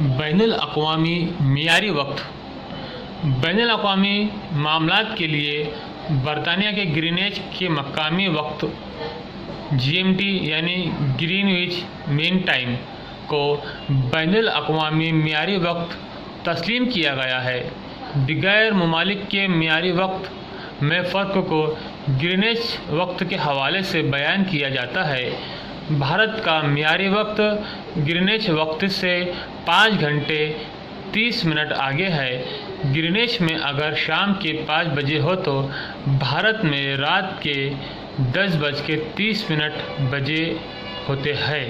बैनुल अक़वामी मियारी वक्त। बैनुल अक़वामी मामलात के लिए बरतानिया के ग्रीनविच के मकामी वक्त GMT यानी ग्रीनविच मीन टाइम को बैनुल अक़वामी मियारी वक्त तस्लीम किया गया है। दिगर ममालिक के मियारी वक्त में फ़र्क को ग्रीनविच वक्त के हवाले से बयान किया जाता है। भारत का मियारी वक्त ग्रीनविच वक्त से 5 घंटे 30 मिनट आगे है। ग्रीनविच में अगर शाम के 5 बजे हो तो भारत में रात के 10:30 बजे होते हैं।